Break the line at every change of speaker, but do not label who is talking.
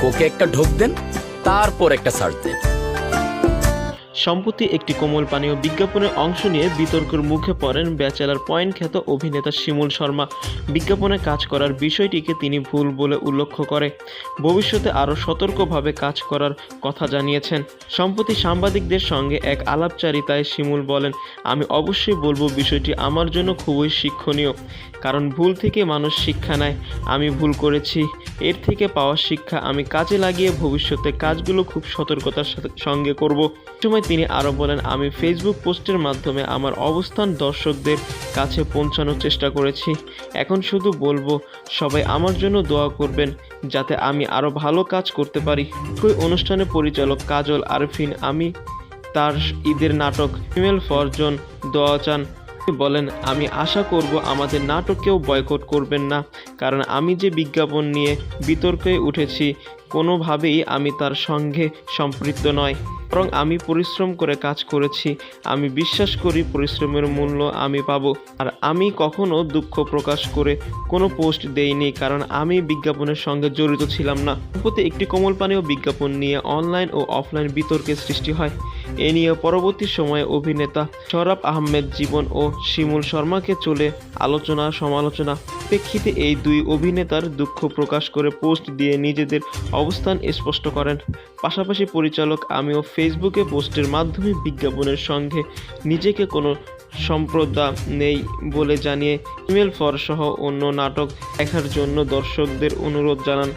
ওকে একটা ঢোক দেন, তারপর একটা সার্চ দেন।
সম্প্রতি একটি কোমল পানীয় বিজ্ঞাপনে অংশ নিয়ে বিতর্কের মুখে পড়েন ব্যাচেলার পয়েন্ট খ্যাত অভিনেতা শিমুল শর্মা। বিজ্ঞাপনে কাজ করার বিষয়টিকে তিনি ভুল বলে উল্লেখ করে ভবিষ্যতে আরও সতর্কভাবে কাজ করার কথা জানিয়েছেন। সম্প্রতি সাংবাদিকদের সঙ্গে এক আলাপচারিতায় শিমুল বলেন, আমি অবশ্যই বলবো বিষয়টি আমার জন্য খুবই শিক্ষণীয়, কারণ ভুল থেকে মানুষ শিক্ষা নেয়। আমি ভুল করেছি, এর থেকে পাওয়া শিক্ষা আমি কাজে লাগিয়ে ভবিষ্যতে কাজগুলো খুব সতর্কতার সঙ্গে করব। সময় তিনি আরও বলেন, আমি ফেসবুক পোস্টের মাধ্যমে আমার অবস্থান দর্শকদের কাছে পৌঁছানোর চেষ্টা করেছি। এখন শুধু বলবো সবাই আমার জন্য দোয়া করবেন যাতে আমি আরও ভালো কাজ করতে পারি। ওই অনুষ্ঠানে পরিচালক কাজল আরফিন আমি তার ঈদের নাটক ফিমেল ফরজন দোয়া চান। বলেন, আমি আশা করব আমাদের নাটক কেউ বয়কট করবেন না, কারণ আমি যে বিজ্ঞাপন নিয়ে বিতর্কে উঠেছি কোনোভাবেই আমি তার সঙ্গে সম্পৃক্ত নয়, বরং আমি পরিশ্রম করে কাজ করেছি। আমি বিশ্বাস করি পরিশ্রমের মূল্য আমি পাবো। আর আমি কখনো দুঃখ প্রকাশ করে কোনো পোস্ট দেইনি, কারণ আমি বিজ্ঞাপনের সঙ্গে জড়িত ছিলাম না। সম্প্রতি একটি কোমল পানীয় বিজ্ঞাপন নিয়ে অনলাইন ও অফলাইন বিতর্কের সৃষ্টি হয়। এ নিয়ে পরবর্তী সময়ে অভিনেতা শরাফ আহমেদ জীবন ও শিমুল শর্মাকে চলে আলোচনা সমালোচনা। প্রেক্ষিতে এই দুই অভিনেতার দুঃখ প্রকাশ করে পোস্ট দিয়ে নিজেদের অবস্থান স্পষ্ট করেন। পাশাপাশি পরিচালক আমিও ফেসবুকে পোস্টের মাধ্যমে বিজ্ঞাপনের সঙ্গে নিজেকে কোনো সম্প্রদা নেই বলে জানিয়ে ফিমেল ফর সহ অন্য নাটক দেখার জন্য দর্শকদের অনুরোধ জানান।